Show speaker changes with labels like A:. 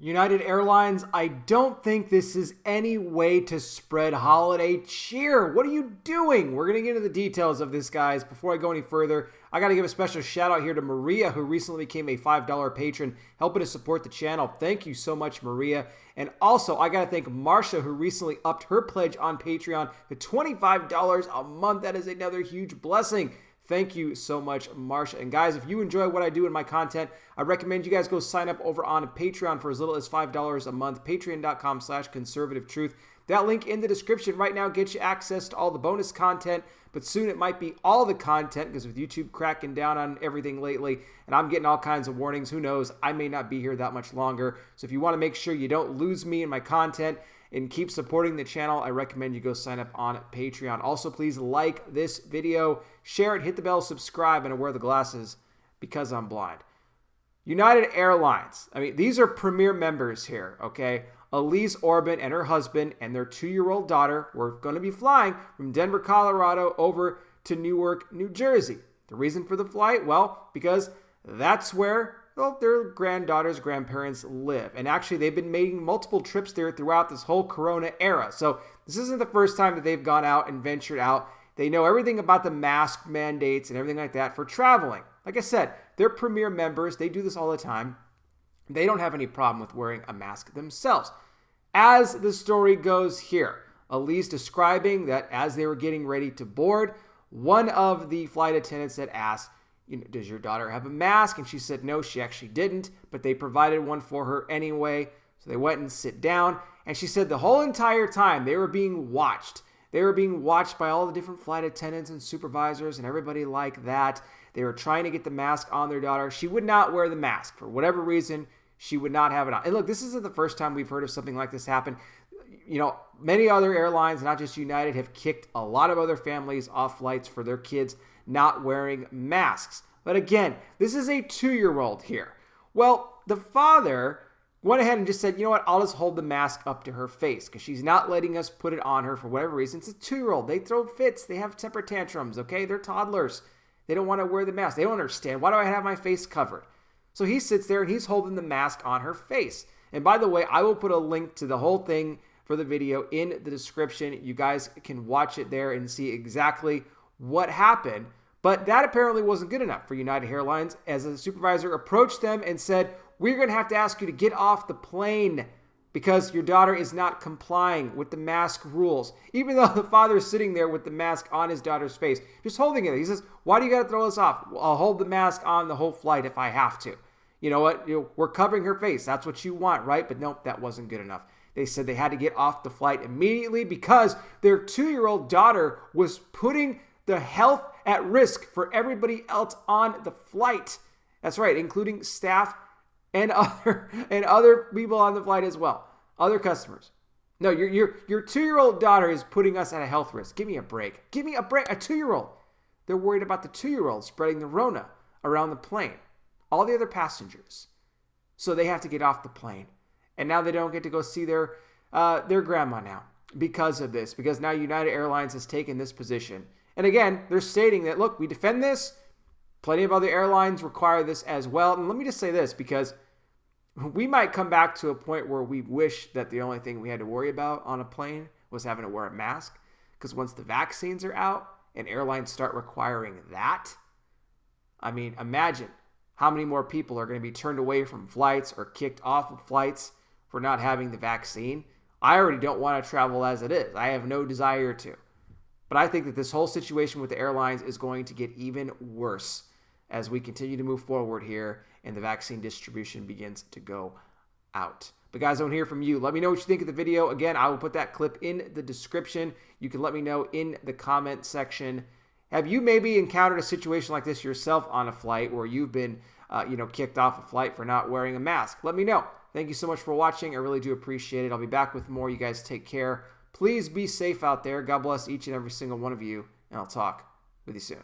A: United Airlines, I don't think this is any way to spread holiday cheer. What are you doing? We're going to get into the details of this, guys. Before I go any further, I got to give a special shout out here to Maria, who recently became a $5 patron, helping to support the channel. Thank you so much, Maria. And also, I got to thank Marsha, who recently upped her pledge on Patreon to $25 a month. That is another huge blessing. Thank you so much, Marsha. And guys, if you enjoy what I do in my content, I recommend you guys go sign up over on Patreon for as little as $5 a month. Patreon.com/conservative-truth. That link in the description right now gets you access to all the bonus content, but soon it might be all the content because with YouTube cracking down on everything lately, and I'm getting all kinds of warnings, who knows, I may not be here that much longer. So if you want to make sure you don't lose me and my content and keep supporting the channel, I recommend you go sign up on Patreon. Also, please like this video, share it, hit the bell, subscribe, and I wear the glasses because I'm blind. United Airlines. I mean, these are premier members here, okay? Elise Orban and her husband and their 2-year-old daughter were going to be flying from Denver, Colorado over to Newark, New Jersey. The reason for the flight? Well, because that's where their granddaughters, grandparents live. And actually, they've been making multiple trips there throughout this whole Corona era. So this isn't the first time that they've gone out and ventured out. They know everything about the mask mandates and everything like that for traveling. Like I said, they're premier members. They do this all the time. They don't have any problem with wearing a mask themselves. As the story goes here, Elise describing that as they were getting ready to board, one of the flight attendants had asked, does your daughter have a mask? And she said no, she actually didn't, but they provided one for her anyway. So they went and sit down. And she said the whole entire time they were being watched. They were being watched by all the different flight attendants and supervisors and everybody like that. They were trying to get the mask on their daughter. She would not wear the mask. For whatever reason, she would not have it on. And look, this isn't the first time we've heard of something like this happen. Many other airlines, not just United, have kicked a lot of other families off flights for their kids not wearing masks. But again, this is a 2-year-old here. Well, the father went ahead and just said, you know what, I'll just hold the mask up to her face because she's not letting us put it on her for whatever reason. It's a 2-year-old. They throw fits. They have temper tantrums, okay? They're toddlers. They don't want to wear the mask. They don't understand. Why do I have my face covered? So he sits there and he's holding the mask on her face. And by the way, I will put a link to the whole thing for the video in the description. You guys can watch it there and see exactly what happened. But that apparently wasn't good enough for United Airlines as a supervisor approached them and said, we're going to have to ask you to get off the plane because your daughter is not complying with the mask rules. Even though the father is sitting there with the mask on his daughter's face, just holding it. He says, why do you got to throw us off? I'll hold the mask on the whole flight if I have to. You know what? We're covering her face. That's what you want, right? But nope, that wasn't good enough. They said they had to get off the flight immediately because their 2-year-old daughter was putting the health at risk for everybody else on the flight. That's right, including staff and other people on the flight as well, other customers. No, your 2-year-old daughter is putting us at a health risk. Give me a break. Give me a break. A 2-year-old. They're worried about the 2-year-old spreading the Rona around the plane. All the other passengers. So they have to get off the plane. And now they don't get to go see their grandma now because of this. Because now United Airlines has taken this position. And again, they're stating that, look, we defend this. Plenty of other airlines require this as well. And let me just say this, because we might come back to a point where we wish that the only thing we had to worry about on a plane was having to wear a mask. Because once the vaccines are out and airlines start requiring that, I mean, imagine how many more people are going to be turned away from flights or kicked off of flights for not having the vaccine. I already don't want to travel as it is. I have no desire to. But I think that this whole situation with the airlines is going to get even worse as we continue to move forward here and the vaccine distribution begins to go out. But guys, I want to hear from you. Let me know what you think of the video. Again, I will put that clip in the description. You can let me know in the comment section. Have you maybe encountered a situation like this yourself on a flight where you've been kicked off a flight for not wearing a mask? Let me know. Thank you so much for watching. I really do appreciate it. I'll be back with more. You guys take care. Please be safe out there. God bless each and every single one of you, and I'll talk with you soon.